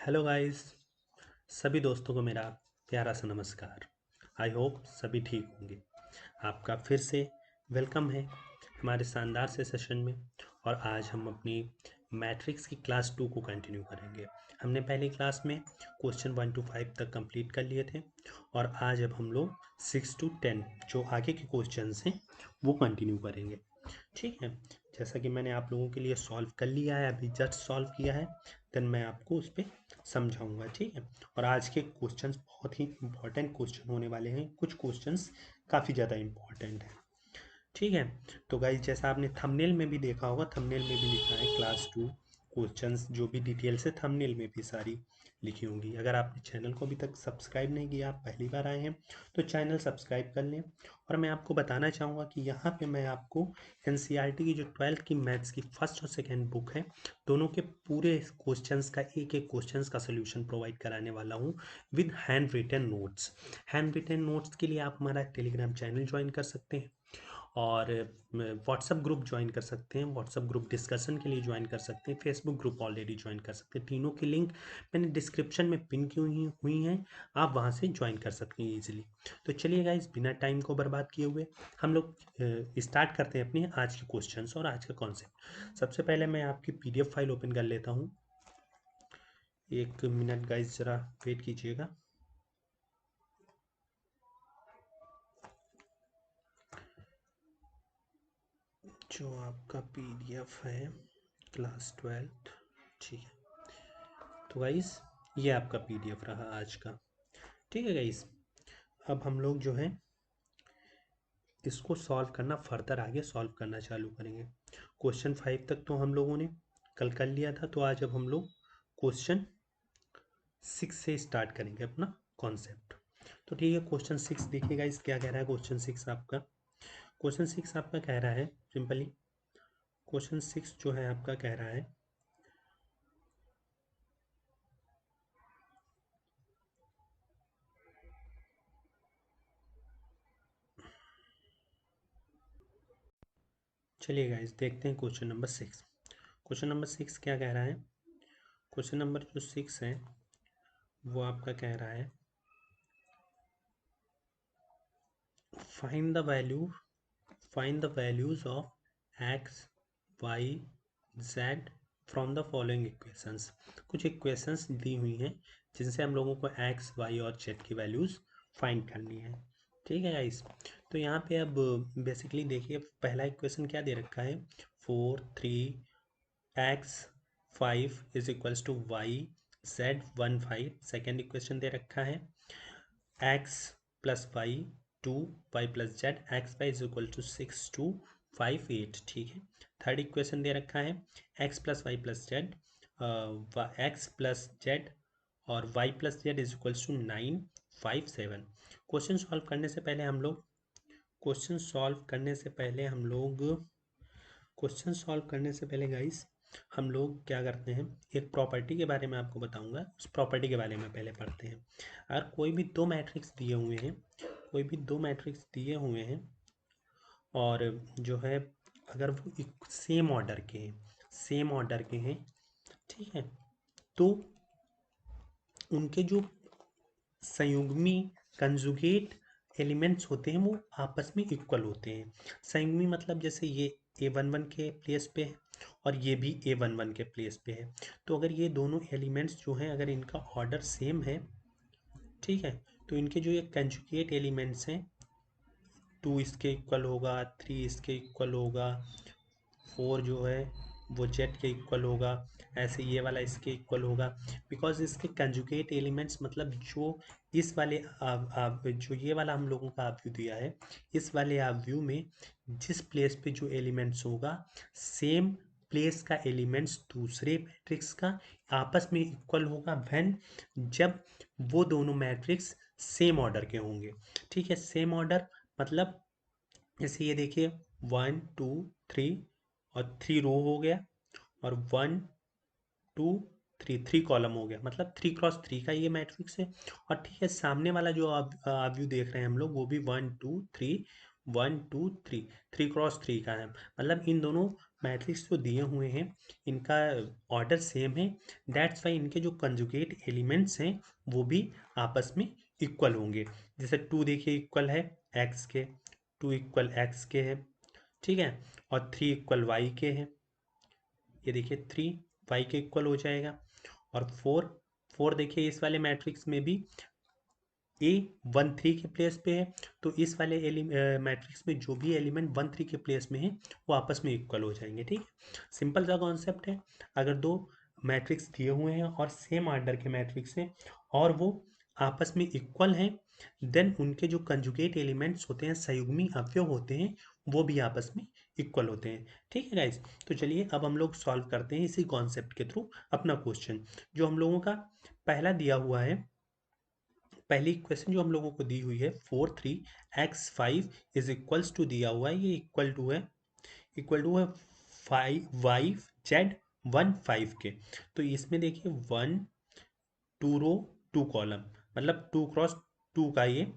Hello guys. सभी दोस्तों को मेरा प्यारा सा नमस्कार। आई होप सभी ठीक होंगे। आपका फिर से वेलकम है हमारे शानदार से सेशन में। और आज हम अपनी मैट्रिक्स की क्लास 2 को कंटिन्यू करेंगे। हमने पहली क्लास में क्वेश्चन 1 to 5 तक कंप्लीट कर लिए थे और आज अब हम लोग 6 to 10 जो आगे के क्वेश्चंस हैं वो कंटिन्यू करेंगे। ठीक है, जैसा कि मैंने आप लोगों के लिए सॉल्व कर लिया है, अभी जस्ट सॉल्व किया है, देन मैं आपको उस पर समझाऊंगा। ठीक है, और आज के क्वेश्चंस बहुत ही इंपॉर्टेंट क्वेश्चन होने वाले हैं। कुछ क्वेश्चंस काफ़ी ज़्यादा इंपॉर्टेंट हैं। ठीक है, तो गाइस जैसा आपने थंबनेल में भी देखा होगा, थंबनेल में भी लिखा है क्लास 2 क्वेश्चंस, जो भी डिटेल से थंबनेल में भी सारी लिखी होंगी। अगर आपने चैनल को अभी तक सब्सक्राइब नहीं किया, आप पहली बार आए हैं तो चैनल सब्सक्राइब कर लें। और मैं आपको बताना चाहूँगा कि यहाँ पे मैं आपको एनसीईआरटी की जो 12th की मैथ्स की फर्स्ट और सेकेंड बुक है, दोनों के पूरे क्वेश्चंस का एक एक क्वेश्चंस का सोल्यूशन प्रोवाइड कराने वाला हूँ with hand written notes. Hand written notes के लिए आप हमारा टेलीग्राम चैनल ज्वाइन कर सकते हैं और व्हाट्सअप ग्रुप ज्वाइन कर सकते हैं। व्हाट्सअप ग्रुप डिस्कशन के लिए ज्वाइन कर सकते हैं। फेसबुक ग्रुप ऑलरेडी ज्वाइन कर सकते हैं। तीनों की लिंक मैंने डिस्क्रिप्शन में पिन की हुई हैं, आप वहाँ से ज्वाइन कर सकते हैं ईजिली। तो चलिए गाइस, बिना टाइम को बर्बाद किए हुए हम लोग स्टार्ट करते हैं अपने आज के क्वेश्चंस और आज का कॉन्सेप्ट। सबसे पहले मैं आपकी पीडीएफ फाइल ओपन कर लेता हूँ। एक मिनट गाइस, ज़रा वेट कीजिएगा। जो आपका पीडीएफ है क्लास 12, ठीक है। तो गाइस, ये आपका पीडीएफ रहा आज का। ठीक है गाइस, अब हम लोग जो है इसको सॉल्व करना, फर्दर आगे सॉल्व करना चालू करेंगे। क्वेश्चन 5 तक तो हम लोगों ने कल कर लिया था, तो आज अब हम लोग क्वेश्चन 6 से स्टार्ट करेंगे अपना कॉन्सेप्ट। तो ठीक है, क्वेश्चन 6 देखिए गाइस क्या कह रहा है। क्वेश्चन 6 आपका, क्वेश्चन 6 आपका कह रहा है सिंपली, क्वेश्चन 6 जो है आपका कह रहा है चलिए गाइस देखते हैं क्वेश्चन नंबर 6। क्वेश्चन नंबर 6 क्या कह रहा है। क्वेश्चन नंबर जो 6 है वो आपका कह रहा है find the value find the values of X Y Z from the following equations. कुछ इक्वेशंस दी हुई हैं जिनसे हम लोगों को एक्स वाई और जेड की वैल्यूज फाइंड करनी है। ठीक है गाइस, तो यहाँ पे अब बेसिकली देखिए पहला इक्वेशन क्या दे रखा है, 4 3 X 5 is equals to Y Z 1 5। Second equation दे रखा है X plus Y 2 Y plus Z X Y is equal to 6 2 5 8। ठीक है, थर्ड इक्वेशन दे रखा है X plus Y plus Z X plus Z और Y plus Z is equals to 9 5 7। Question solve करने से पहले हम लोग क्वेश्चन सॉल्व करने से पहले हम लोग क्वेश्चन सॉल्व करने से पहले गाइस हम लोग क्या करते हैं, एक प्रॉपर्टी के बारे में आपको बताऊंगा। उस प्रॉपर्टी के बारे में पहले पढ़ते हैं। अगर कोई भी दो मैट्रिक्स दिए हुए हैं, कोई भी दो मैट्रिक्स दिए हुए हैं और जो है अगर वो सेम ऑर्डर के हैं, सेम ऑर्डर के हैं, ठीक है, तो उनके जो संयुग्मी कंजुगेट एलिमेंट्स होते हैं वो आपस में इक्वल होते हैं। संयुग्मी मतलब जैसे ये A11 के प्लेस पे है और ये भी A11 के प्लेस पे है, तो अगर ये दोनों एलिमेंट्स जो हैं अगर इनका ऑर्डर सेम है, ठीक है, तो इनके जो ये कंजुगेट एलिमेंट्स हैं 2 इसके इक्वल होगा, 3 इसके इक्वल होगा, 4 जो है वो जेड के इक्वल होगा, ऐसे ये वाला इसके इक्वल होगा। बिकॉज इसके कंजुगेट एलिमेंट्स मतलब जो इस वाले जो ये वाला हम लोगों का आव्यू दिया है, इस वाले आव्यू में जिस प्लेस पे जो एलिमेंट्स होगा, सेम प्लेस का एलिमेंट्स दूसरे मैट्रिक्स का आपस में इक्वल होगा व्हेन, जब वो दोनों मैट्रिक्स सेम ऑर्डर के होंगे। ठीक है, सेम ऑर्डर मतलब जैसे ये देखिए 1 2 3 और 3 रो हो गया और 1 2 3 कॉलम हो गया, मतलब 3 क्रॉस 3 का ये मैट्रिक्स है। और ठीक है, सामने वाला जो आप व्यू देख रहे हैं हम लोग, वो भी 1 2 3 1 2 3 3 क्रॉस 3 का है। मतलब इन दोनों मैट्रिक्स जो दिए हुए हैं इनका ऑर्डर सेम है, दैट्स वाई इनके जो कंजुगेट एलिमेंट्स हैं वो भी आपस में इक्वल होंगे। जैसे 2 देखिए इक्वल है एक्स के, 2 इक्वल एक्स के है, ठीक है, और 3 इक्वल वाई के है, ये देखिए 3 वाई के इक्वल हो जाएगा। और 4 देखिए इस वाले मैट्रिक्स में भी ए 1 3 के प्लेस पे है, तो इस वाले मैट्रिक्स में जो भी एलिमेंट 1 3 के प्लेस में है वो आपस में इक्वल हो जाएंगे। ठीक है, सिंपल सा कॉन्सेप्ट है। अगर दो मैट्रिक्स दिए हुए हैं और सेम आर्डर के मैट्रिक्स हैं और वो आपस में इक्वल हैं, देन उनके जो कंजुगेट एलिमेंट्स होते हैं, संयुग्मी अवयव होते हैं, वो भी आपस में इक्वल होते हैं। ठीक है गाइस, तो चलिए अब हम लोग सॉल्व करते हैं इसी कॉन्सेप्ट के थ्रू अपना क्वेश्चन जो हम लोगों का पहला दिया हुआ है। पहली इक्वेशन जो हम लोगों को दी हुई है 4 3 x 5 इज इक्वल्स टू दिया हुआ है, ये इक्वल टू है 5 y z 1 5 के। तो इसमें देखिए 1 2 रो 2 कॉलम, मतलब 2 क्रॉस 2 का ये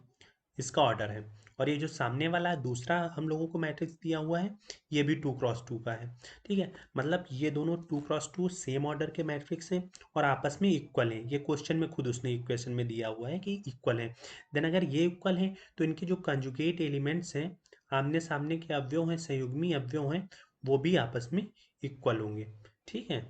इसका ऑर्डर है। और ये जो सामने वाला दूसरा हम लोगों को मैट्रिक्स दिया हुआ है ये भी 2 क्रॉस 2 का है। ठीक है, मतलब ये दोनों 2 क्रॉस 2 सेम ऑर्डर के मैट्रिक्स हैं और आपस में इक्वल हैं। ये क्वेश्चन में खुद उसने इक्वेशन में दिया हुआ है कि इक्वल है। देन अगर ये इक्वल है तो इनके जो कंजुगेट एलिमेंट्स हैं, आमने सामने के अवयव हैं, संयुग्मी अवयव हैं, वो भी आपस में इक्वल होंगे। ठीक है,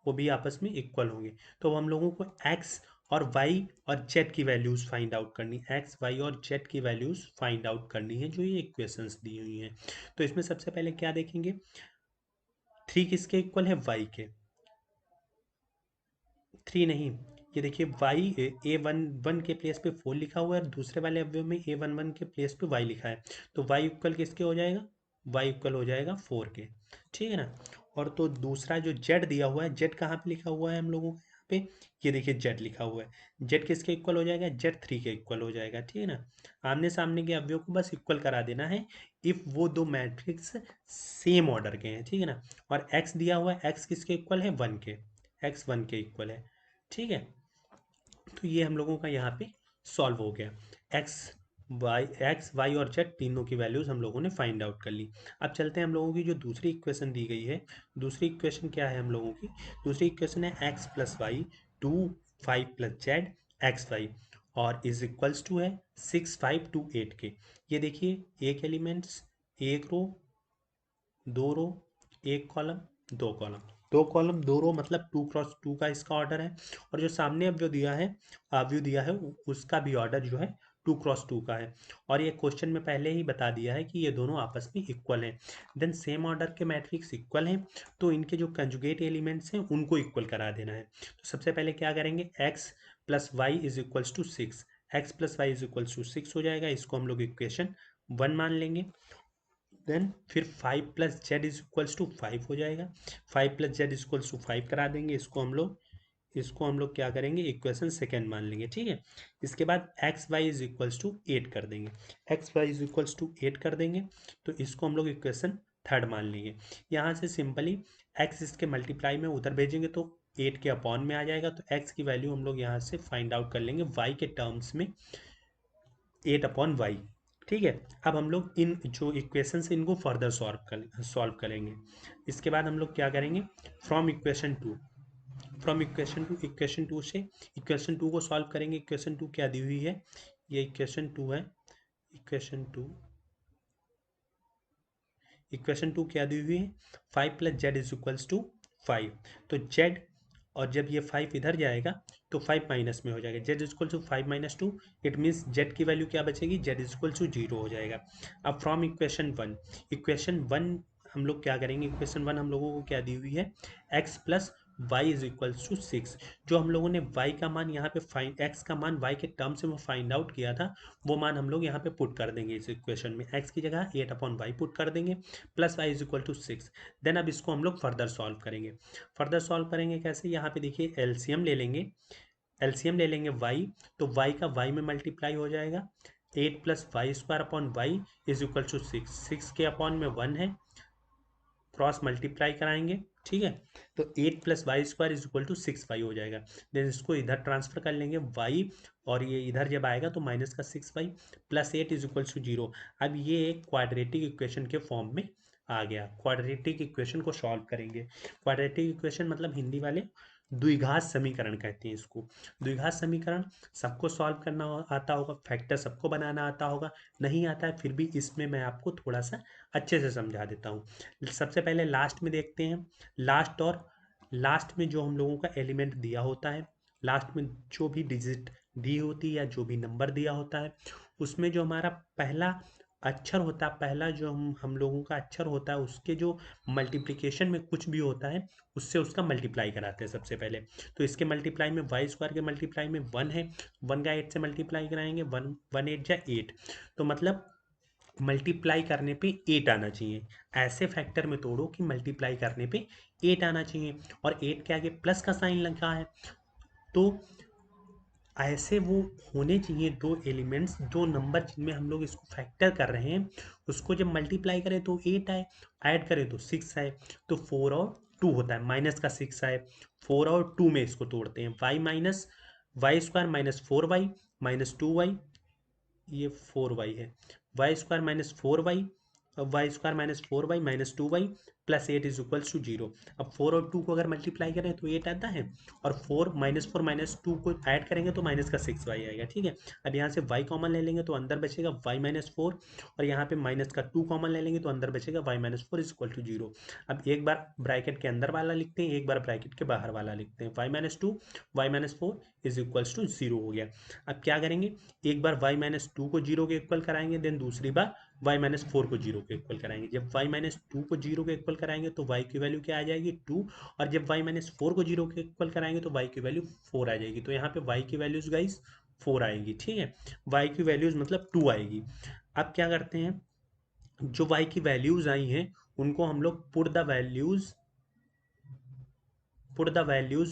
वो भी आपस में इक्वल होंगे। तो अब हम लोगों को एक्स और वाई और जेड की वैल्यूज फाइंड आउट करनी, एक्स वाई और जेड की वैल्यूज फाइंड आउट करनी है जो ये इक्वेशंस दी हुई हैं। तो इसमें सबसे पहले क्या देखेंगे, 3 किसके इक्वल है, वाई के। 3 नहीं, ये देखिए वाई A11 के प्लेस पे 4 लिखा हुआ है और दूसरे वाले अवयव में A11 के प्लेस पे वाई लिखा है, तो वाई इक्वल किसके हो जाएगा, वाई इक्वल हो जाएगा 4 के। ठीक है ना। और तो दूसरा जो जेड दिया हुआ है, जेड कहाँ पे लिखा हुआ है हम लोगों को यहाँ पे, ये देखिए जेड लिखा हुआ है, जेड किसके इक्वल हो जाएगा, जेड 3 के इक्वल हो जाएगा। ठीक है ना, आमने सामने के अवयव को बस इक्वल करा देना है इफ वो दो मैट्रिक्स सेम ऑर्डर के हैं। ठीक है ना, और एक्स दिया हुआ है, एक्स किसके इक्वल है, 1 के, एक्स 1 के इक्वल है। ठीक है, तो ये हम लोगों का यहाँ पे सॉल्व हो गया। एक्स वाई और जेड तीनों की वैल्यूज हम लोगों ने फाइंड आउट कर ली। अब चलते हैं हम लोगों की जो दूसरी इक्वेशन दी गई है। दूसरी इक्वेशन क्या है हम लोगों की, दूसरी इक्वेशन है X plus Y 2 5 plus Z X Y और इज इक्वल्स टू है 6 5 2 8 के। ये देखिए एक एलिमेंट्स, एक रो, 2 रो, एक कॉलम, 2 कॉलम, 2 कॉलम 2 रो, मतलब 2 क्रॉस 2 का इसका ऑर्डर है। और जो सामने अवयव दिया है उसका भी ऑर्डर जो है 2 क्रॉस 2 का है। और ये क्वेश्चन में पहले ही बता दिया है कि ये दोनों आपस में इक्वल हैं। देन सेम ऑर्डर के मैट्रिक्स इक्वल हैं तो इनके जो कंजुगेट एलिमेंट्स हैं उनको इक्वल करा देना है। तो सबसे पहले क्या करेंगे, X plus Y is equals to 6, X plus Y is equals to 6 हो जाएगा, इसको हम लोग इक्वेशन 1 मान लेंगे। देन फिर 5 plus Z is equals to 5 हो जाएगा, 5 plus Z is equals to 5 करा देंगे, इसको हम लोग क्या करेंगे, इक्वेशन सेकेंड मान लेंगे। ठीक है, इसके बाद X Y is equals to 8 कर देंगे, X Y is equals to 8 कर देंगे, तो इसको हम लोग इक्वेशन थर्ड मान लेंगे। यहाँ से सिंपली एक्स इसके मल्टीप्लाई में उधर भेजेंगे तो 8 के अपॉन में आ जाएगा, तो एक्स की वैल्यू हम लोग यहाँ से फाइंड आउट कर लेंगे वाई के टर्म्स में 8/y। ठीक है, अब हम लोग इन जो इक्वेशन से इनको फर्दर सॉल्व करेंगे। इसके बाद हम लोग क्या करेंगे, फ्रॉम इक्वेशन टू से इक्वेशन टू को सॉल्व करेंगे। इक्वेशन टू क्या दी हुई है, ये इक्वेशन टू है, इक्वेशन टू क्या दी हुई है, 5 plus Z is equals to 5, तो जेड, और जब ये 5 इधर जाएगा तो 5 माइनस में हो जाएगा, Z is equal to 5 - 2, it means Z की वैल्यू क्या बचेगी, जेड इज इक्वल टू 0 हो जाएगा। अब फ्रॉम इक्वेशन वन हम लोग क्या करेंगे, इक्वेशन वन हम लोगों को क्या दी हुई है, X plus Y is equals to 6, जो हम लोगों ने y का मान यहाँ पे फाइंड, x का मान y के टर्म से वो फाइंड आउट किया था, वो मान हम लोग यहाँ पे पुट कर देंगे इस इक्वेशन में, x की जगह 8/y पुट कर देंगे, plus Y is equal to 6। Then अब इसको हम लोग फर्दर सॉल्व करेंगे कैसे, यहाँ पे देखिए एलसीएम ले लेंगे वाई, तो वाई का वाई में मल्टीप्लाई हो जाएगा, 8 + y² इज इक्वल टू 6 के अपॉन में 1 है, क्रॉस मल्टीप्लाई कराएंगे। ठीक है, तो 8 + y² is equal to 6y हो जाएगा। देन इसको इधर ट्रांसफर कर लेंगे y, और ये इधर जब आएगा तो माइनस का 6y plus 8 is equal to 0। अब ये एक क्वाड्रेटिक इक्वेशन के फॉर्म में आ गया। क्वाड्रेटिक इक्वेशन को सॉल्व करेंगे। क्वाड्रेटिक इक्वेशन मतलब हिंदी वाले द्विघात समीकरण कहते हैं इसको। द्विघात समीकरण सबको सॉल्व करना आता होगा, फैक्टर सबको बनाना आता होगा। नहीं आता है फिर भी इसमें मैं आपको थोड़ा सा अच्छे से समझा देता हूँ। सबसे पहले लास्ट में देखते हैं। लास्ट में जो हम लोगों का एलिमेंट दिया होता है, लास्ट में जो भी डिजिट दी होती है या जो भी नंबर दिया होता है, उसमें जो हमारा पहला अक्षर होता है, पहला जो हम लोगों का अक्षर होता है, उसके जो मल्टीप्लिकेशन में कुछ भी होता है उससे उसका मल्टीप्लाई कराते हैं सबसे पहले। तो इसके मल्टीप्लाई में वाई स्क्वायर के मल्टीप्लाई में 1 है, 1 का 8 से मल्टीप्लाई कराएंगे, 1 1 8 जा 8, तो मतलब मल्टीप्लाई करने पे 8 आना चाहिए। ऐसे फैक्टर में तोड़ो कि मल्टीप्लाई करने पे 8 आना चाहिए, और 8 के आगे प्लस का साइन लगा है, तो ऐसे वो होने चाहिए दो एलिमेंट्स, दो नंबर जिनमें हम लोग इसको फैक्टर कर रहे हैं, उसको जब मल्टीप्लाई करें तो 8 आए, ऐड करें तो 6 आए, तो 4 और 2 होता है, माइनस का 6 आए, 4 और 2 में इसको तोड़ते हैं। Y minus Y square minus 4y minus 2y, ये 4y है, Y square minus 4y, Y square minus 4y minus 2y plus 8 is equals to 0। अब 4 और 2 को अगर मल्टीप्लाई करें तो 8 आता है, और 4 माइनस 2 को ऐड करेंगे तो माइनस का 6y आएगा। ठीक है, अब यहाँ से y कॉमन ले लेंगे तो अंदर बचेगा y माइनस 4, और यहाँ पे माइनस का 2 कॉमन ले लेंगे तो अंदर बचेगा y minus 4 is equal to 0। अब एक बार ब्रैकेट के अंदर वाला लिखते हैं, एक बार ब्रैकेट के बाहर वाला लिखते हैं। y minus 2 y minus 4 is equals to 0 हो गया। अब क्या करेंगे, एक बार y माइनस 2 को 0 के इक्वल कराएंगे, देन दूसरी बार y माइनस 4 को 0 के इक्वल कराएंगे। जब y माइनस 2 को 0 के इक्वल कराएंगे तो y की वैल्यू क्या आ जाएगी 2, और जब y माइनस 4 को 0 के इक्वल कराएंगे तो y की वैल्यू 4 आ जाएगी। तो यहाँ पे y की वैल्यूज गाइस 4 आएगी। ठीक है, y की वैल्यूज मतलब 2 आएगी। अब क्या करते हैं, जो y की वैल्यूज आई हैं उनको हम लोग put the values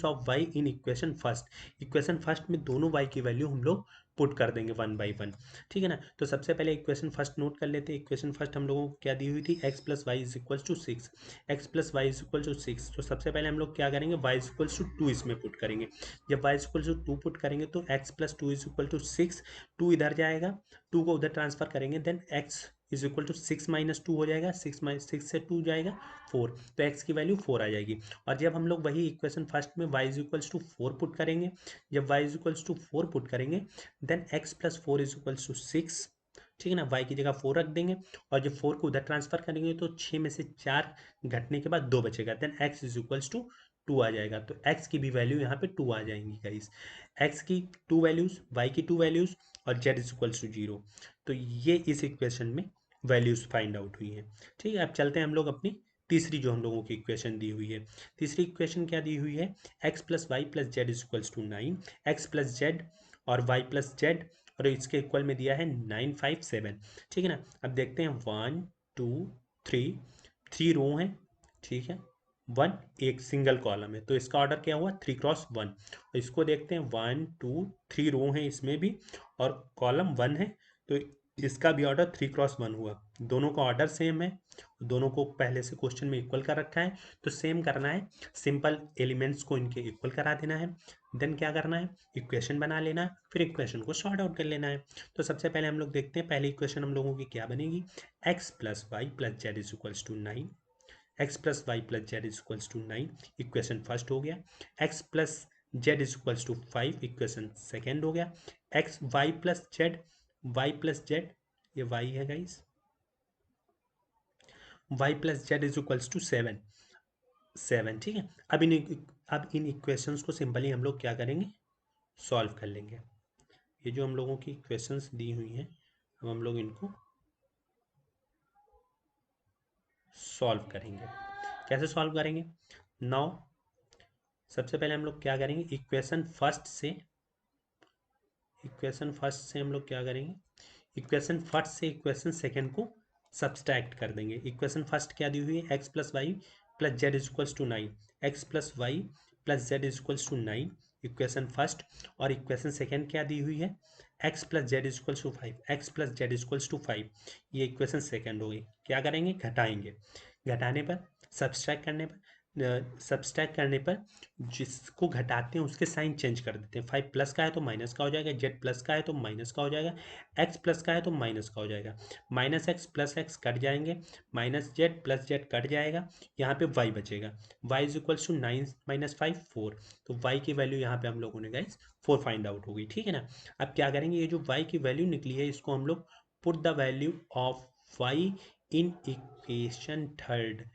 of y in equation first. Equation first में दोनों y की वैल्यू हम लोग पुट कर देंगे वन बाई वन। ठीक है ना, तो सबसे पहले इक्वेशन फर्स्ट नोट कर लेते हैं। इक्वेशन फर्स्ट हम लोगों को क्या दी हुई थी, x plus Y is equal to 6, X plus Y is equal to 6। तो सबसे पहले हम लोग क्या करेंगे, y इज इक्वल टू 2 इसमें पुट करेंगे। जब y is equal to 2 put करेंगे तो x plus 2 is equal to 6, 2 इधर जाएगा, 2 को उधर ट्रांसफर करेंगे, then x is equal to 6 minus 2 हो जाएगा, 6 से 2 जाएगा 4, तो x की वैल्यू 4 आ जाएगी। और जब हम लोग वही इक्वेशन फर्स्ट में y is equals to 4 put करेंगे, जब y is equals to 4 put करेंगे, then x plus 4 is equals to 6। ठीक है ना, y की जगह 4 रख देंगे, और जब 4 को उधर ट्रांसफर करेंगे तो 6 में से 4 घटने के बाद 2 बचेगा, then x is equals to 2 आ जाएगा। तो x की भी वैल्यू यहाँ पे 2 आ जाएंगी गाइस, x की 2 वैल्यूज, y की 2 वैल्यूज, और z इज इक्वल्स टू 0। तो ये इस इक्वेशन में वैल्यूज फाइंड आउट हुई हैं। ठीक है, अब चलते हैं हम लोग अपनी तीसरी जो हम लोगों की इक्वेशन दी हुई है। तीसरी इक्वेशन क्या दी हुई है, x plus Y plus Z is equals to 9, X plus Z और y प्लस जेड, और इसके इक्वल में दिया है 9 5 7। ठीक है ना, अब देखते हैं 1 2 3, 3 रो हैं। ठीक है, 1 एक सिंगल कॉलम है, तो इसका ऑर्डर क्या हुआ 3 क्रॉस 1। इसको देखते हैं 1 2 3 रो हैं इसमें भी, और कॉलम 1 है, तो इसका भी ऑर्डर 3 क्रॉस 1 हुआ। दोनों का ऑर्डर सेम है, दोनों को पहले से क्वेश्चन में इक्वल कर रखा है, तो सेम करना है, सिंपल एलिमेंट्स को इनके इक्वल करा देना है, देन क्या करना है, इक्वेशन बना लेना है, फिर इक्वेशन को सॉर्ट आउट कर लेना है। तो सबसे पहले हम लोग देखते हैं, पहली इक्वेशन हम लोगों की क्या बनेगी, x plus Y plus Z is equals to 9, X plus Y plus Z is equals to 9, equation first हो गया। X plus Z is equals to 5, equation second हो गया। एक्स वाई प्लस जेड, ये y है guys, y plus Z is equals to 7। ठीक है, अब इन equations को सिंपली हम लोग क्या करेंगे, सॉल्व कर लेंगे। ये जो हम लोगों की इक्वेशंस दी हुई हैं, अब हम लोग इनको सॉल्व करेंगे। कैसे सॉल्व करेंगे, नाउ सबसे पहले हम लोग क्या करेंगे, इक्वेशन फर्स्ट से हम लोग क्या करेंगे, इक्वेशन फर्स्ट से इक्वेशन सेकेंड को सब्सट्रैक्ट कर देंगे। इक्वेशन फर्स्ट क्या दी हुई है, X plus Y plus Z is equals to 9, X plus Y plus Z is equals to 9, equation first. और इक्वेशन सेकेंड क्या दी हुई है, X plus Z is equals to 5, X plus Z is equals to 5, ये equation second हो गई। क्या करेंगे, घटाएंगे, घटाने पर, सब्सट्रैक्ट करने पर सब्सट्रैक्ट करने पर जिसको घटाते हैं उसके साइन चेंज कर देते हैं। 5 प्लस का है तो माइनस का हो जाएगा, जेड प्लस का है तो माइनस का हो जाएगा, एक्स प्लस का है तो माइनस का हो जाएगा, minus X plus X cut जाएंगे, minus Z plus Z cut जाएगा, यहाँ पे वाई बचेगा, Y is equals to 9 minus 5 4। तो वाई की वैल्यू यहाँ पे हम लोगों ने गाइस 4 फाइंड आउट हो गई, ठीक है ना। अब क्या करेंगे, ये जो वाई की वैल्यू निकली है इसको हम लोग put the value of Y in equation third,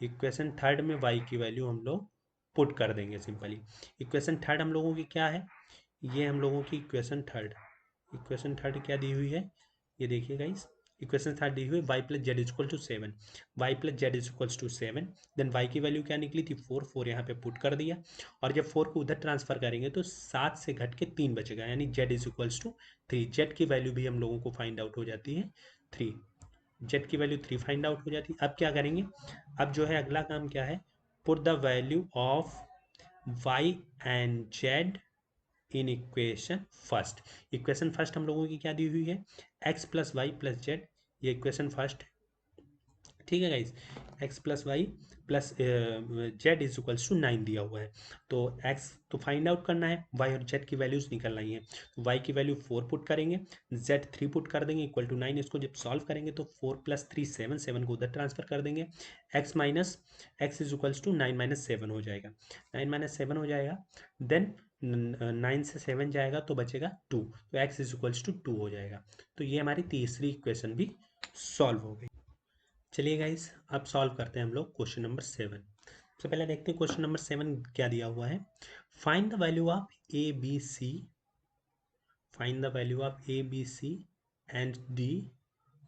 equation third में y की वैल्यू हम लोग पुट कर देंगे सिंपली। इक्वेशन थर्ड हम लोगों की क्या है, ये हम लोगों की इक्वेशन थर्ड क्या दी हुई है, ये देखिए गाइस, इक्वेशन थर्ड दी हुई है y plus Z equal to 7, Y plus Z equals to 7, then y की वैल्यू क्या निकली थी 4, 4 यहाँ पे पुट कर दिया, और जब 4 को उधर ट्रांसफर करेंगे तो 7 से घट के 3 बचेगा, यानी z is equals to 3, Z की वैल्यू भी हम लोगों को फाइंड आउट हो जाती है 3, जेड की वैल्यू 3 फाइंड आउट हो जाती है। अब क्या करेंगे, अब जो है अगला काम क्या है, put the value of y and z in equation first हम लोगों की क्या दी हुई है, x plus Y plus Z, ये इक्वेशन फर्स्ट, ठीक है guys, X plus Y plus Z is equals to 9 दिया हुआ है, तो एक्स तो फाइंड आउट करना है, वाई और जेड की वैल्यूज निकलनी है, तो वाई की वैल्यू 4 पुट करेंगे, जेड 3 पुट कर देंगे इक्वल टू 9, इसको जब सॉल्व करेंगे तो 4 प्लस 3 7, 7 को उधर ट्रांसफर कर देंगे, X minus X is equals to 9 minus 7 हो जाएगा, 9 माइनस 7 हो जाएगा, देन 9 से 7 जाएगा तो बचेगा 2, तो एक्स इज इक्वल्स टू 2 हो जाएगा। तो ये हमारी तीसरी इक्वेशन भी सॉल्व हो गई। चलिए गाइस, अब सॉल्व करते हैं हम लोग क्वेश्चन नंबर 7। सबसे पहले देखते हैं क्वेश्चन नंबर 7 क्या दिया हुआ है, find the value of A B C, find the value of A B C and D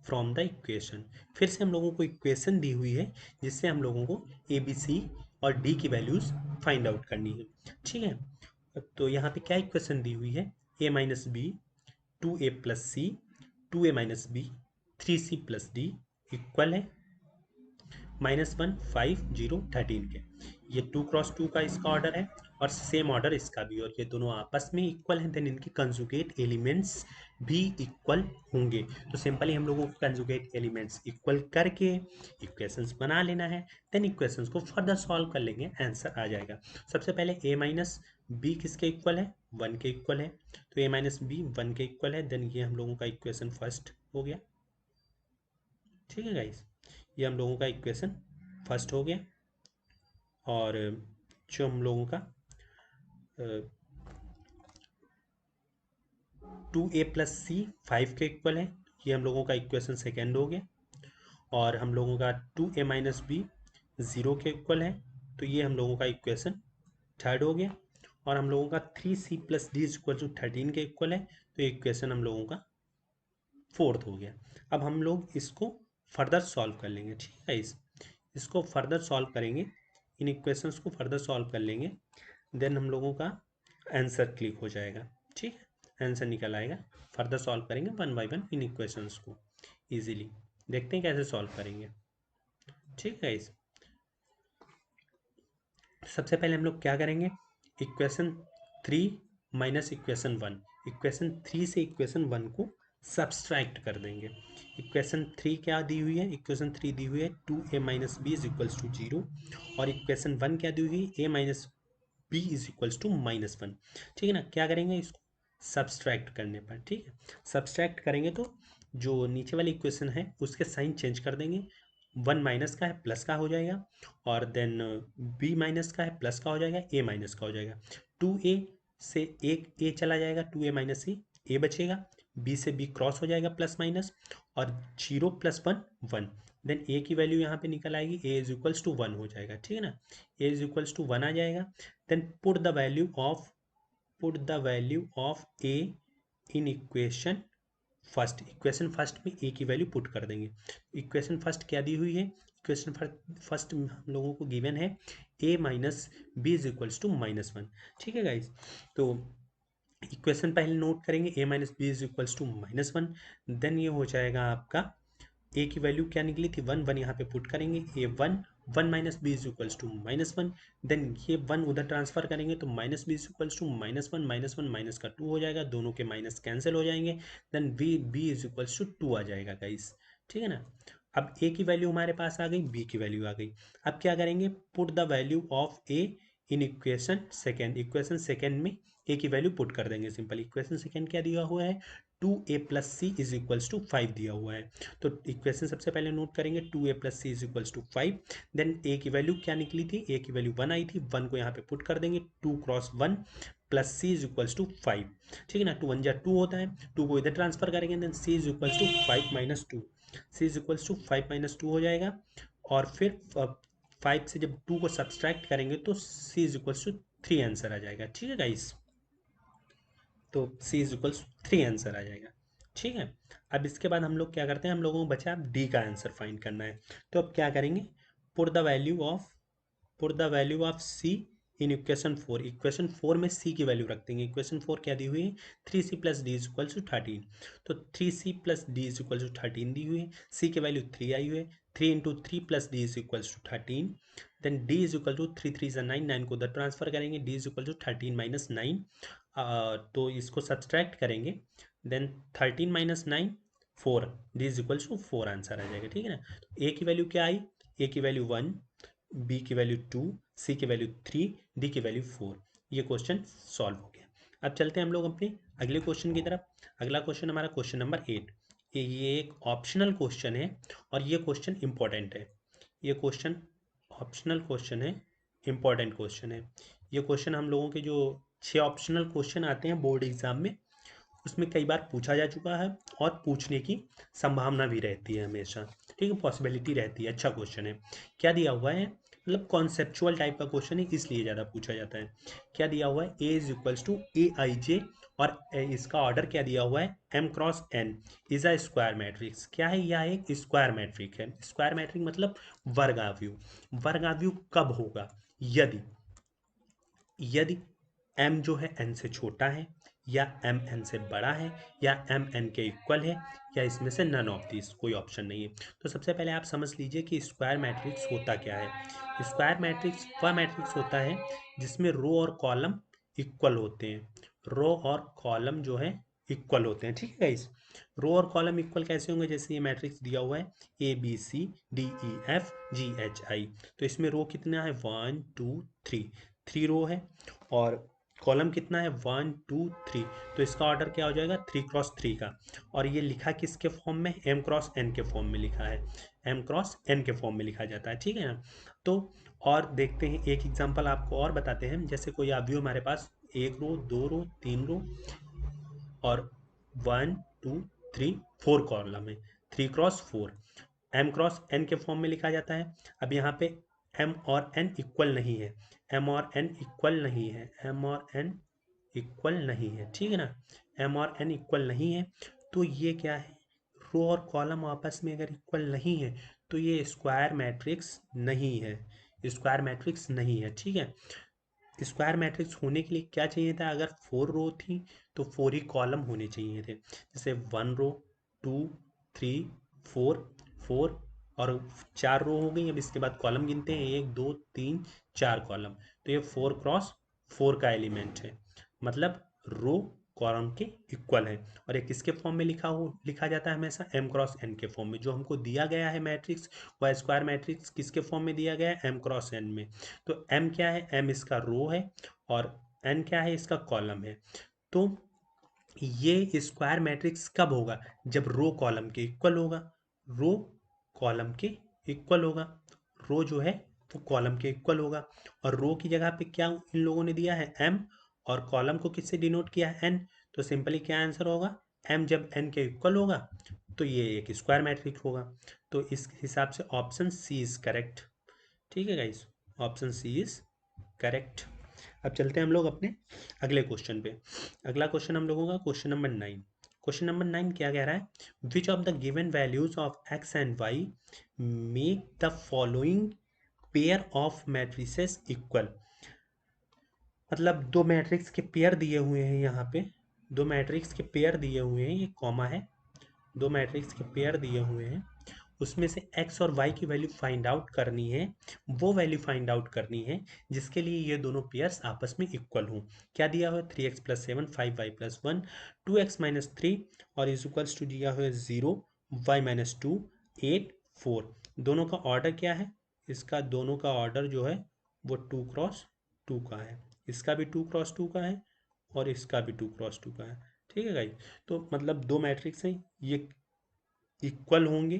from the equation. फिर से हम लोगों को इक्वेशन दी हुई है जिससे हम लोगों को ए बी सी और डी की वैल्यूज फाइंड आउट करनी है, ठीक है। तो यहाँ पे क्या इक्वेशन दी हुई है, A minus B, 2a plus C, 2a minus B, 3c plus D equal है -1 5 0 13 के। ये 2 क्रॉस 2 का इसका ऑर्डर है और सेम ऑर्डर इसका भी, और ये दोनों आपस में इक्वल हैं, देन इनके कंजुगेट एलिमेंट्स भी इक्वल होंगे। तो सिंपली हम लोगों को कंजुगेट एलिमेंट्स इक्वल करके इक्वेशंस बना लेना है, देन इक्वेशंस को फर्दर सॉल्व कर लेंगे, आंसर आ जाएगा। सबसे पहले a माइनस बी किसके इक्वल है, 1 के इक्वल है, तो a माइनस बी 1 के इक्वल है, देन ये हम लोगों का इक्वेशन फर्स्ट हो गया, ठीक है गाइस, ये हम लोगों का इक्वेशन फर्स्ट हो गया। और जो हम लोगों का 2a प्लस सी 5 के इक्वल है, ये हम लोगों का इक्वेशन सेकेंड हो गया। और हम लोगों का 2a माइनस बी 0 के इक्वल है, तो ये हम लोगों का इक्वेशन थर्ड हो गया। और हम लोगों का 3c plus D is equal to 13 के इक्वल है, तो इक्वेशन हम लोगों का फोर्थ हो गया। अब हम लोग इसको फर्दर सॉल्व कर लेंगे, ठीक है। इसको फर्दर सॉल्व करेंगे, इन इक्वेशंस को फर्दर सॉल्व कर लेंगे, देन हम लोगों का आंसर क्लिक हो जाएगा, ठीक है, आंसर निकल आएगा। फर्दर सॉल्व करेंगे one by one in equations को इजीली, देखते हैं कैसे सॉल्व करेंगे, ठीक है। सबसे पहले हम लोग क्या करेंगे, इक्वेशन 3 माइनस इक्वेशन 1, इक्वेशन 3 से इक्वेशन 1 को सब्सट्रैक्ट कर देंगे। इक्वेशन 3 क्या दी हुई है, इक्वेशन 3 दी हुई है 2a minus B is equals to 0, और इक्वेशन 1 क्या दी हुई है, a minus B is equals to -1, ठीक है ना। क्या करेंगे, इसको सब्सट्रैक्ट करने पर, ठीक है, सब्सट्रैक्ट करेंगे तो जो नीचे वाली इक्वेशन है उसके साइन चेंज कर देंगे, 1 माइनस का है प्लस का हो जाएगा, और देन बी माइनस का है प्लस का हो जाएगा, ए माइनस का हो जाएगा, 2a से एक ए चला जाएगा, 2a माइनस ए बचेगा, बी से बी क्रॉस हो जाएगा प्लस माइनस, और 0 प्लस 1 1, देन ए की वैल्यू यहाँ पे निकल आएगी, ए इज इक्वल्स टू 1 हो जाएगा, ठीक है ना, ए इज इक्वल्स टू 1 आ जाएगा। Then put the value of A in equation first, equation first में ए की वैल्यू पुट कर देंगे। इक्वेशन फर्स्ट क्या दी हुई है, इक्वेशन फर्स्ट हम लोगों को गिवन है A minus B is equals to -1, ठीक है गाइज। तो इक्वेशन पहले नोट करेंगे, A minus B is equals to -1, then ये हो जाएगा आपका ए की वैल्यू क्या निकली थी 1, 1 यहाँ पे पुट करेंगे, A 1, 1 minus B is equals to -1, then ये 1 उधर ट्रांसफर करेंगे तो minus B is equals to -1, -1 minus का 2 हो जाएगा, दोनों के माइनस कैंसिल हो जाएंगे, then B is equals to 2 आ जाएगा गाइस, ठीक है ना। अब ए की वैल्यू हमारे पास आ गई, बी की वैल्यू आ गई। अब क्या करेंगे, put the value of A in equation second. Equation second में ए की वैल्यू पुट कर देंगे सिंपल। इक्वेशन सेकेंड क्या दिया हुआ है, 2a plus C is equals to 5 दिया हुआ है। तो इक्वेशन सबसे पहले नोट करेंगे, 2a plus C is equals to 5। Then A की वैल्यू क्या निकली थी, ए की वैल्यू 1 आई थी, 1 को यहाँ पे पुट कर देंगे, 2 cross 1 plus C is equals to 5। ठीक है ना, 2 1 जा 2 होता है, 2 को इधर ट्रांसफर करेंगे, then c is equals to 5 minus 2, c is equals to 5 minus 2 हो जाएगा। और फिर 5 से जब 2 को सब्सट्रैक्ट करेंगे तो सी इज इक्वल्स टू 3 आंसर आ जाएगा। ठीक है गाइस, तो c इज इक्वल्स 3 आंसर आ जाएगा। ठीक है, अब इसके बाद हम लोग क्या करते हैं, हम लोगों को बचा अब d का आंसर फाइंड करना है। तो अब क्या करेंगे, put the value of c in equation 4। Equation 4 में c की वैल्यू रख देंगे। इक्वेशन 4 क्या दी हुई है, 3c plus D is equals to 13। तो 3c plus D is equals to 13 दी हुई है, c की वैल्यू 3 आई हुई है, 3 into 3 plus D is equals to 13। Then d is equal to 3 3 9, 9 को उधर ट्रांसफर करेंगे, d is equal to 13 minus 9। तो इसको सब्सट्रैक्ट करेंगे, then 13 minus 9 4, d is equals to 4 answer आ जाएगा। ठीक है ना, तो ए की वैल्यू क्या आई, ए की वैल्यू 1, बी की वैल्यू 2, सी की वैल्यू 3, डी की वैल्यू 4। ये क्वेश्चन सॉल्व हो गया। अब चलते हैं हम लोग अपने अगले क्वेश्चन की तरफ। अगला क्वेश्चन हमारा क्वेश्चन नंबर 8। ये एक ऑप्शनल क्वेश्चन है और ये क्वेश्चन इंपॉर्टेंट है। ये क्वेश्चन ऑप्शनल क्वेश्चन है, इंपॉर्टेंट क्वेश्चन है। ये क्वेश्चन हम लोगों के जो 6 ऑप्शनल क्वेश्चन आते हैं बोर्ड एग्जाम में, उसमें कई बार पूछा जा चुका है और पूछने की संभावना भी रहती है हमेशा। ठीक है, पॉसिबिलिटी रहती है। अच्छा क्वेश्चन है। क्या दिया हुआ है, मतलब कॉन्सेप्चुअल टाइप का क्वेश्चन है, इसलिए ज़्यादा पूछा जाता है। क्या दिया हुआ है, A is equals to A I J, और इसका ऑर्डर क्या दिया हुआ है, M cross N is a square matrix. क्या है, यह एक स्क्वायर मैट्रिक है। स्क्वायर मैट्रिक मतलब वर्गाव्यू। वर्गाव्यू कब होगा, यदि यदि m जो है n से छोटा है, या m n से बड़ा है, या m n के इक्वल है, या इसमें से नन ऑफ दिस, कोई ऑप्शन नहीं है। तो सबसे पहले आप समझ लीजिए कि स्क्वायर मैट्रिक्स होता क्या है। स्क्वायर मैट्रिक्स वह मैट्रिक्स होता है जिसमें रो और कॉलम इक्वल होते हैं। रो और कॉलम जो है इक्वल होते हैं। ठीक है गाइस, रो और कॉलम इक्वल कैसे होंगे, जैसे ये मैट्रिक्स दिया हुआ है A B C D E F G H I, तो इसमें रो कितना है, 1 2 3, 3 रो है, और कॉलम कितना है, 1 2 3। तो इसका ऑर्डर क्या हो जाएगा, 3 क्रॉस 3 का। और ये लिखा किसके फॉर्म में, m क्रॉस n के फॉर्म में लिखा है। m क्रॉस n के फॉर्म में लिखा जाता है। ठीक है ना, तो और देखते हैं एक एग्जांपल आपको और बताते हैं। जैसे कोई आव्यूह हमारे पास 1 रो 2 रो 3 रो और 1 2 3 4 कॉलम है, 3 क्रॉस 4, m क्रॉस n के फॉर्म में लिखा जाता है। अब यहाँ पे m और n इक्वल नहीं है, m और n इक्वल नहीं है, m और n इक्वल नहीं है। ठीक है ना, m और n इक्वल नहीं है, तो ये क्या है, रो और कॉलम आपस में अगर इक्वल नहीं है तो ये स्क्वायर मैट्रिक्स नहीं है। स्क्वायर मैट्रिक्स नहीं है। ठीक है, स्क्वायर मैट्रिक्स होने के लिए क्या चाहिए था, अगर 4 रो थी तो 4 ही कॉलम होने चाहिए थे। जैसे 1 रो 2 3 4 4 और 4 रो हो गई। अब इसके बाद कॉलम गिनते हैं, 1 2 3 4 कॉलम। तो ये 4 क्रॉस 4 का एलिमेंट है, मतलब रो कॉलम के इक्वल है। और ये किसके फॉर्म में लिखा जाता है हमेशा, m क्रॉस n के फॉर्म में। जो हमको दिया गया है मैट्रिक्स, वह स्क्वायर मैट्रिक्स किसके फॉर्म में दिया गया है, m क्रॉस n में। तो m क्या है, m इसका रो है, और n क्या है, इसका कॉलम है। तो ये स्क्वायर मैट्रिक्स कब होगा, जब रो कॉलम के इक्वल होगा। रो कॉलम के इक्वल होगा, रो जो है वो कॉलम के इक्वल होगा। और रो की जगह पे क्या इन लोगों ने दिया है, m, और कॉलम को किससे डिनोट किया है, n। तो सिंपली क्या आंसर होगा, m जब n के इक्वल होगा तो ये एक स्क्वायर मैट्रिक्स होगा। तो इस हिसाब से ऑप्शन सी इज करेक्ट। ठीक है guys, option C is correct. अब चलते हैं हम लोग अपने अगले क्वेश्चन पे। अगला क्वेश्चन हम लोगों का क्वेश्चन नंबर 9। क्वेश्चन नंबर 9 क्या कह रहा है, which of the given values of x and y make the following pair of matrices equal. मतलब दो मैट्रिक्स के पेयर दिए हुए हैं यहाँ पे, दो मैट्रिक्स के पेयर दिए हुए हैं, ये कॉमा है, दो मैट्रिक्स के पेयर दिए हुए हैं, उसमें से x और y की वैल्यू फाइंड आउट करनी है। वो वैल्यू फाइंड आउट करनी है जिसके लिए ये दोनों पेयर्स आपस में इक्वल हों। क्या दिया हुआ है, 3x plus 7 5y plus 1 2x minus 3, और इज इक्वल्स टू दिया हुआ है 0 y माइनस 2 8 4। दोनों का ऑर्डर क्या है, इसका दोनों का ऑर्डर जो है वो 2x2 का है, इसका भी 2x2 का है और इसका भी 2x2 का है। ठीक है गाइस, तो मतलब दो मैट्रिक्स हैं, ये इक्वल होंगे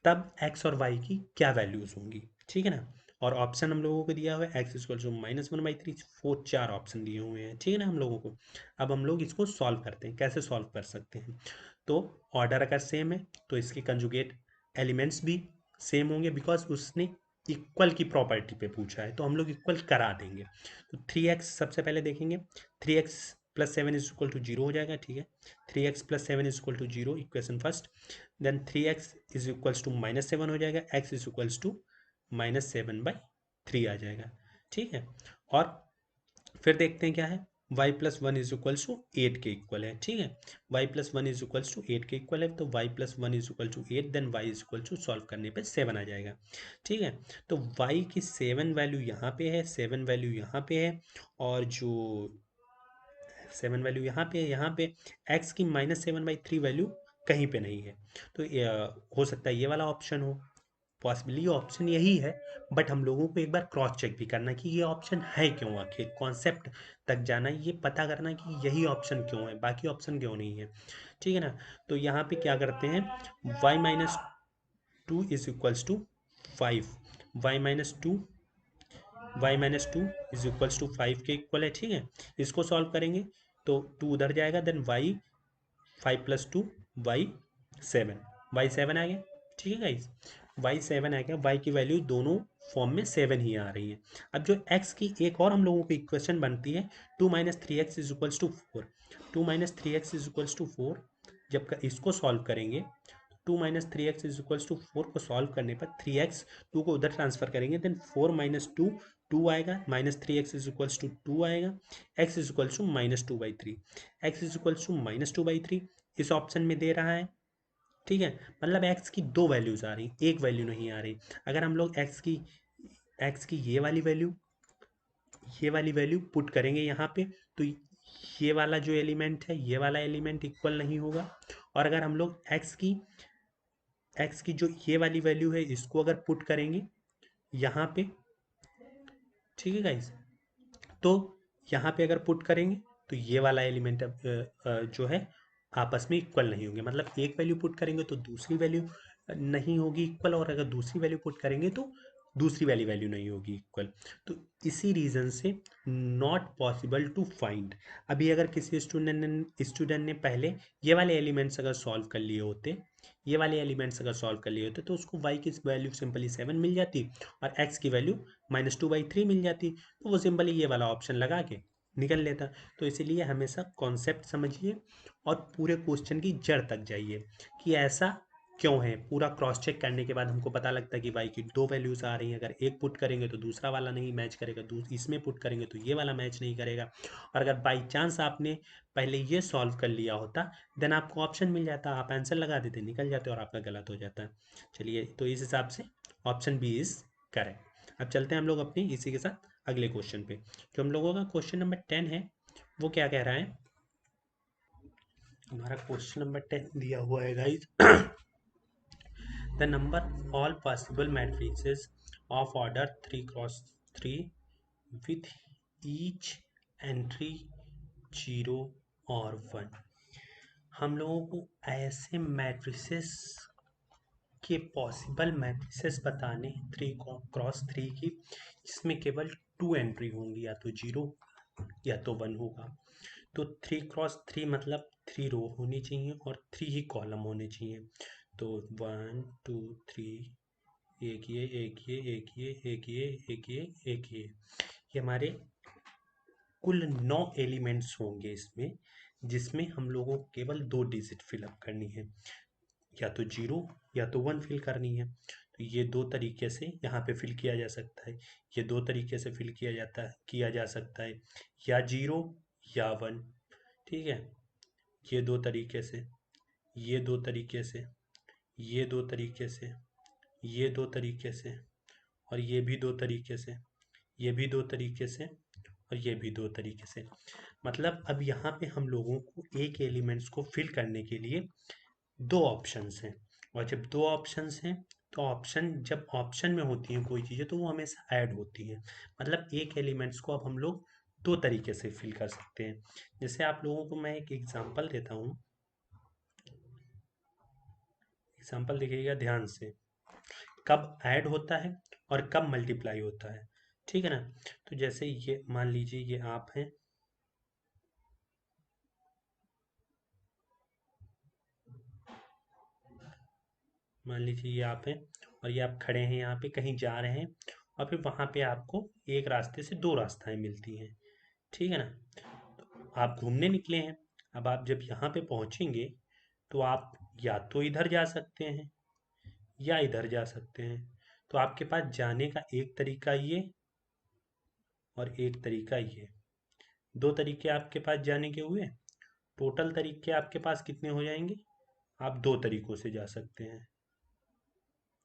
तब एक्स और वाई की क्या वैल्यूज होंगी। ठीक है ना। और ऑप्शन हम लोगों को दिया हुआ है एक्स इक्वल टू -1/3, 4 चार ऑप्शन दिए हुए हैं। ठीक है ना हम लोगों को। अब हम लोग इसको सॉल्व करते हैं, कैसे सॉल्व कर सकते हैं। तो ऑर्डर अगर सेम है तो इसके कंजुगेट एलिमेंट्स भी सेम होंगे, बिकॉज उसने इक्वल की प्रॉपर्टी पे पूछा है तो हम लोग इक्वल करा देंगे। तो 3x सबसे पहले देखेंगे, 3x + 7 इज इक्वल टू 0 हो जाएगा। ठीक है, 3x + 7 is equal to 0, equation first. Then 3x is equals to -7 हो जाएगा, x इज इक्वल्स टू -7/3 आ जाएगा। ठीक है, और फिर देखते हैं क्या है, y + 1 इज इक्वल्स टू 8 के इक्वल है। ठीक है, y + 1 इज इक्वल्स टू 8 के इक्वल है, तो y + 1 is equal to 8, then y is equal to solve करने पे 7 आ जाएगा। ठीक है, तो y की 7 वैल्यू यहाँ पे है, 7 वैल्यू यहाँ पे है, और जो 7 वैल्यू यहाँ पे x की -7/3 वैल्यू कहीं पे नहीं है। तो हो सकता है ये वाला ऑप्शन हो, पॉसिबली ऑप्शन यही है। बट हम लोगों को एक बार क्रॉस चेक भी करना कि ये ऑप्शन है क्यों, आखिर कॉन्सेप्ट तक जाना, ये पता करना कि यही ऑप्शन क्यों है, बाकी ऑप्शन क्यों नहीं है। ठीक है ना। तो यहाँ पे क्या करते हैं, y-2 is equals to 5, y-2 is equals to 5 के इक्वल है। ठीक है, इसको सॉल्व करेंगे तो 2 उधर जाएगा, देन y 5 + 2 y 7, y 7 आ गया। ठीक है गाइस, y 7 आ गया, y की वैल्यू दोनों फॉर्म में 7 ही आ रही है। अब जो x की एक और हम लोगों की इक्वेशन बनती है, 2 - 3x is equals to 4, 2 - 3x is equals to 4, जब इसको सॉल्व करेंगे 2 - 3x इज इक्वल्स टू 4 को सॉल्व करने पर 3x 2 को उधर ट्रांसफर करेंगे, देन 4 - 2 2 आएगा, -3x इज इक्वल्स टू 2 आएगा, x is equals to -2/3, x is equals to -2/3 इस ऑप्शन में दे रहा है। ठीक है, मतलब x की दो वैल्यूज आ रही, एक वैल्यू नहीं आ रही। अगर हम लोग x की ये वाली वैल्यू पुट करेंगे यहाँ पे, तो ये वाला जो एलिमेंट है, ये वाला एलिमेंट इक्वल नहीं होगा। और अगर हम लोग x की जो ये वाली वैल्यू है इसको अगर पुट करेंगे यहाँ पे, ठीक है गाइस, तो यहाँ पे अगर पुट करेंगे तो ये वाला एलिमेंट जो है आपस में इक्वल नहीं होंगे। मतलब एक वैल्यू पुट करेंगे तो दूसरी वैल्यू नहीं होगी इक्वल, और अगर दूसरी वैल्यू पुट करेंगे तो दूसरी वाली वैल्यू नहीं होगी इक्वल। तो इसी रीज़न से नॉट पॉसिबल टू फाइंड। अभी अगर किसी स्टूडेंट ने पहले ये वाले एलिमेंट्स अगर सॉल्व कर लिए होते, ये वाले एलिमेंट्स अगर सॉल्व कर लिए होते, तो उसको y की वैल्यू सिंपली 7 मिल जाती और x की वैल्यू -2/3 मिल जाती, तो वो सिंपली ये वाला ऑप्शन लगा के निकल लेता। तो इसीलिए हमेशा कॉन्सेप्ट समझिए और पूरे क्वेश्चन की जड़ तक जाइए कि ऐसा क्यों है। पूरा क्रॉस चेक करने के बाद हमको पता लगता है कि y की दो वैल्यूज आ रही हैं, अगर एक पुट करेंगे तो दूसरा वाला नहीं मैच करेगा, इसमें पुट करेंगे तो ये वाला मैच नहीं करेगा। और अगर बाई चांस आपने पहले ये सॉल्व कर लिया होता, देन आपको ऑप्शन मिल जाता, आप आंसर लगा देते, निकल जाते और आपका गलत हो जाता। चलिए, तो इस हिसाब से ऑप्शन बी इज करेक्ट। अब चलते हैं हम लोग अपनी इसी के साथ अगले क्वेश्चन पे। जो हम लोगों का क्वेश्चन नंबर 10 है, वो क्या कह रहा है। हमारा क्वेश्चन नंबर 10 दिया हुआ है guys, the number all possible matrices of order 3x3 with each entry 0 और 1। हम लोगों को ऐसे मैट्रिसेस के पॉसिबल मैट्रिसेस बताने 3x3 की, जिसमें केवल 2 एंट्री होंगी, या तो 0 या तो 1 होगा। तो 3x3 मतलब 3 रो होनी चाहिए और 3 ही कॉलम होने चाहिए। तो 1 2 3, एक ये एक ये एक ये एक ये एक ये एक ये हमारे कुल 9 एलिमेंट्स होंगे इसमें, जिसमें हम लोगों को केवल 2 डिजिट फिलअप करनी है, या तो 0 या तो 1 फिल करनी है। तो ये दो तरीके से यहाँ पे फिल किया जा सकता है, ये दो तरीके से फिल किया जा सकता है, या 0 या 1। ठीक है, ये दो तरीके से, ये दो तरीके से, ये दो तरीके से, ये दो तरीके से, और ये भी दो तरीके से, ये भी दो तरीके से, और ये भी दो तरीके से। मतलब अब यहाँ पे हम लोगों को एक एलिमेंट्स को फिल करने के लिए दो ऑप्शंस हैं, और जब दो ऑप्शंस हैं तो ऑप्शन जब ऑप्शन में होती हैं कोई चीज़ें तो वो हमेशा ऐड होती हैं। मतलब एक एलिमेंट्स को अब हम लोग दो तरीके से फिल कर सकते हैं। जैसे आप लोगों को मैं एक एग्जांपल देता हूँ, एग्जांपल देखिएगा ध्यान से, कब ऐड होता है और कब मल्टीप्लाई होता है, ठीक है ना। तो जैसे ये मान लीजिए ये आप हैं, मान लीजिए ये आप हैं और ये आप खड़े हैं यहाँ पे कहीं जा रहे हैं, और फिर वहां पे आपको एक रास्ते से दो रास्ताएं मिलती हैं, ठीक है ना। तो आप घूमने निकले हैं, अब आप जब यहाँ पे पहुंचेंगे तो आप या तो इधर जा सकते हैं या इधर जा सकते हैं। तो आपके पास जाने का एक तरीका ये और एक तरीका ये, दो तरीके आपके पास जाने के हुए। टोटल तरीके आपके पास कितने हो जाएंगे, आप दो तरीकों से जा सकते हैं,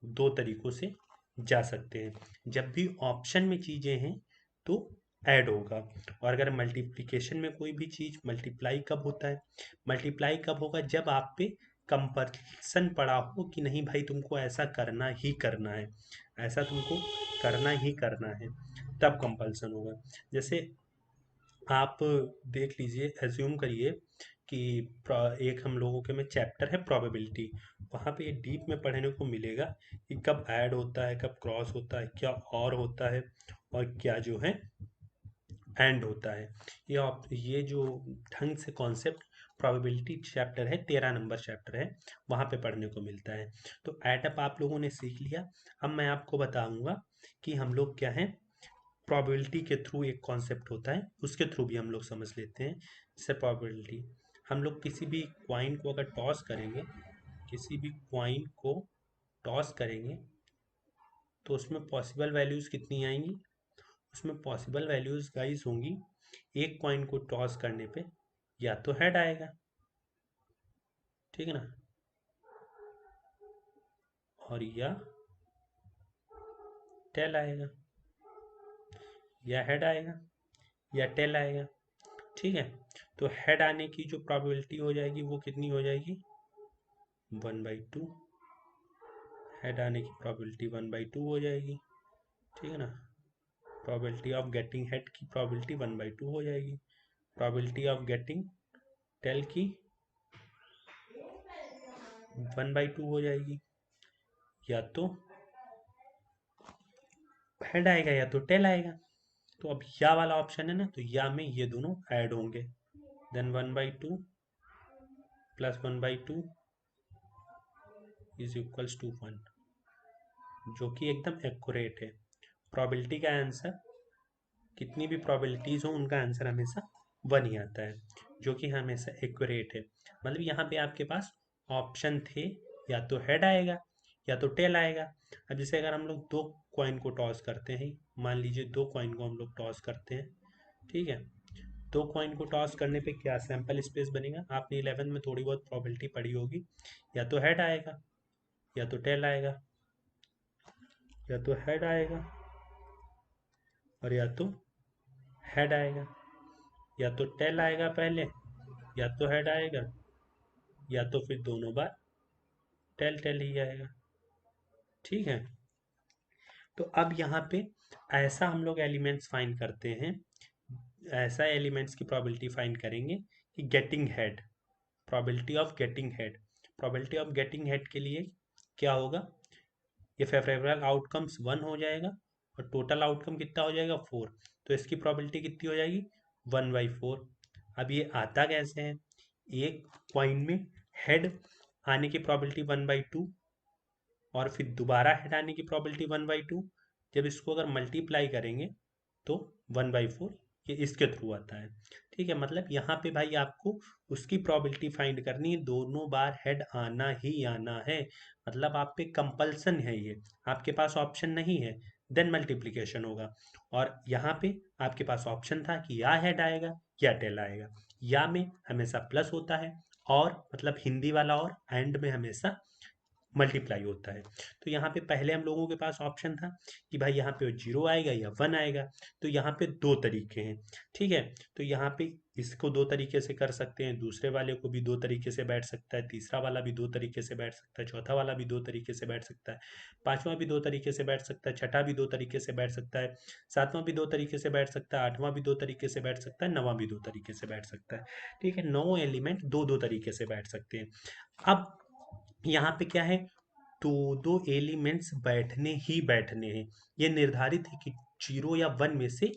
दो तरीकों से जा सकते हैं। जब भी ऑप्शन में चीज़ें हैं तो ऐड होगा, और अगर मल्टीप्लिकेशन में कोई भी चीज़, मल्टीप्लाई कब होता है, मल्टीप्लाई कब होगा, जब आप पे कंपल्सन पड़ा हो कि नहीं भाई तुमको ऐसा करना ही करना है, ऐसा तुमको करना ही करना है, तब कंपल्सन होगा। जैसे आप देख लीजिए, एज्यूम करिए कि एक हम लोगों के में चैप्टर है प्रोबेबिलिटी, वहाँ पे ये डीप में पढ़ने को मिलेगा कि कब ऐड होता है, कब क्रॉस होता है, क्या और होता है, और क्या जो है एंड होता है। ये ये जो ढंग से कॉन्सेप्ट प्रोबेबिलिटी चैप्टर है, 13 नंबर चैप्टर है, वहाँ पे पढ़ने को मिलता है। तो एडअप आप लोगों ने सीख लिया। अब मैं आपको बताऊंगा कि हम लोग क्या है, प्रोबेबिलिटी के थ्रू एक कॉन्सेप्ट होता है उसके थ्रू भी हम लोग समझ लेते हैं। जैसे प्रोबेबिलिटी, हम लोग किसी भी क्वाइन को अगर टॉस करेंगे, किसी भी क्वाइन को टॉस करेंगे तो उसमें पॉसिबल वैल्यूज़ कितनी आएंगी, उसमें पॉसिबल वैल्यूज़ गाइस होंगी, एक क्वाइन को टॉस करने पे या तो हेड आएगा, ठीक है ना, और या टेल आएगा, या हेड आएगा या टेल आएगा, ठीक है। तो हेड आने की जो प्रोबेबिलिटी हो जाएगी वो कितनी हो जाएगी, 1/2। हेड आने की प्रोबेबिलिटी 1/2 हो जाएगी, ठीक है ना। प्रोबेबिलिटी ऑफ गेटिंग हेड की प्रोबेबिलिटी 1/2 हो जाएगी, प्रोबेबिलिटी ऑफ गेटिंग टेल की 1/2 हो जाएगी। या तो हेड आएगा या तो टेल आएगा। तो अब या वाला ऑप्शन है ना, तो या में ये दोनों ऐड होंगे, then 1/2 plus 1/2 is equals to 1, जो कि एकदम एक्यूरेट है। प्रोबेबिलिटी का आंसर, कितनी भी प्रोबेबिलिटीज हो उनका आंसर हमेशा 1 ही आता है, जो कि हमेशा एक्यूरेट है। मतलब यहाँ पे आपके पास ऑप्शन थे, या तो हेड आएगा या तो टेल आएगा। अब जैसे अगर हम लोग दो कॉइन को टॉस करते हैं, मान लीजिए दो कॉइन को हम लोग टॉस करते हैं, ठीक है। दो कॉइन को टॉस करने पे क्या सैंपल स्पेस बनेगा, आपने 11 में थोड़ी बहुत प्रोबेबिलिटी पढ़ी होगी, या तो हेड आएगा या तो टेल आएगा, या तो हेड आएगा और या तो हेड आएगा, या तो टेल आएगा पहले या तो हेड आएगा, या तो फिर दोनों बार टेल टेल ही आएगा, ठीक है। तो अब यहाँ पे ऐसा हम लोग एलिमेंट्स फाइंड करते हैं, ऐसा एलिमेंट्स की प्रोबेबिलिटी फाइंड करेंगे कि getting head, probability of getting head, probability of getting head के लिए क्या होगा, ये फेवरेबल आउटकम्स 1 हो जाएगा और टोटल आउटकम कितना हो जाएगा 4, तो इसकी प्रोबेबिलिटी कितनी हो जाएगी 1/4। अब ये आता कैसे है, एक क्वाइन में हेड आने की प्रोबेबिलिटी 1/2 और फिर दोबारा हेड आने की प्रोबेबिलिटी 1/2, जब इसको अगर मल्टीप्लाई करेंगे तो 1/4, ये इसके थ्रू आता है, ठीक है। मतलब यहाँ पे भाई आपको उसकी प्रोबेबिलिटी फाइंड करनी है, दोनों बार हेड आना ही आना है, मतलब आप पे कंपल्सन है ये, आपके पास ऑप्शन नहीं है, देन मल्टीप्लिकेशन होगा। और यहाँ पे आपके पास ऑप्शन था कि या हेड आएगा या टेल आएगा, या में हमेशा प्लस होता है, और मतलब हिंदी वाला, और एंड में हमेशा मल्टीप्लाई होता है। तो यहाँ पे पहले हम लोगों के पास ऑप्शन था कि भाई यहाँ पे जीरो आएगा या 1 आएगा, तो यहाँ पे दो तरीके हैं, ठीक है। तो यहाँ पे इसको दो तरीके से कर सकते हैं, दूसरे वाले को भी दो तरीके से बैठ सकता है, तीसरा वाला भी दो तरीके से बैठ सकता है, चौथा वाला भी दो तरीके से बैठ सकता है, पांचवा भी दो तरीके से बैठ सकता है, छठा भी दो तरीके से बैठ सकता है, सातवां भी दो तरीके से बैठ सकता है, आठवां भी दो तरीके से बैठ सकता है, नवां भी दो तरीके से बैठ सकता है। ठीक है, 9 एलिमेंट दो दो तरीके से बैठ सकते हैं। अब यहाँ पे क्या है, दो दो एलिमेंट्स बैठने ही बैठने हैं, ये निर्धारित है कि जीरो या वन में से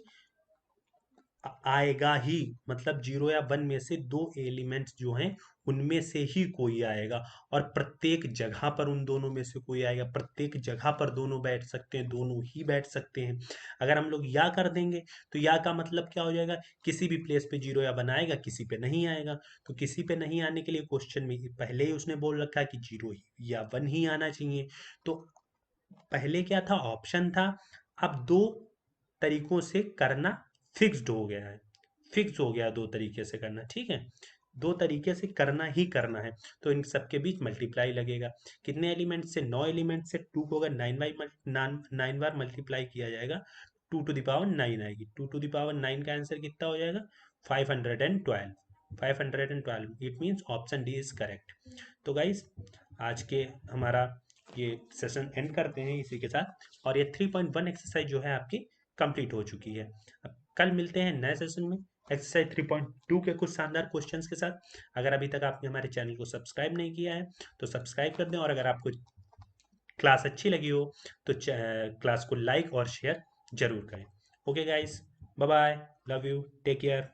आएगा ही, मतलब जीरो या वन में से दो एलिमेंट्स जो हैं उनमें से ही कोई आएगा, और प्रत्येक जगह पर उन दोनों में से कोई आएगा, प्रत्येक जगह पर दोनों बैठ सकते हैं, दोनों ही बैठ सकते हैं। अगर हम लोग या कर देंगे तो या का मतलब क्या हो जाएगा, किसी भी प्लेस पे जीरो या वन आएगा, किसी पे नहीं आएगा। तो किसी पे नहीं आने के लिए क्वेश्चन में पहले ही उसने बोल रखा है कि जीरो या वन ही आना चाहिए। तो पहले क्या था, ऑप्शन था, अब दो तरीकों से करना फिक्स्ड हो गया है, फिक्स हो गया दो तरीके से करना। ठीक है, दो तरीके से करना ही करना है, तो इन सबके बीच मल्टीप्लाई लगेगा। कितने एलिमेंट से, 9 एलिमेंट से 2 को अगर 9 बार मल्टीप्लाई किया जाएगा, 2 to the power 9 आएगी। 2 to the power 9 का आंसर कितना हो जाएगा, 512। 512, it means option D is correct. तो गाइज आज के हमारा ये सेशन एंड करते हैं इसी के साथ, और ये 3.1 एक्सरसाइज जो है आपकी कंप्लीट हो चुकी है। अब कल मिलते हैं नए सेशन में एक्सरसाइज 3.2 के कुछ शानदार क्वेश्चंस के साथ। अगर अभी तक आपने हमारे चैनल को सब्सक्राइब नहीं किया है तो सब्सक्राइब कर दें, और अगर आपको क्लास अच्छी लगी हो तो क्लास को लाइक और शेयर जरूर करें। Okay guys, bye bye, love you, take care.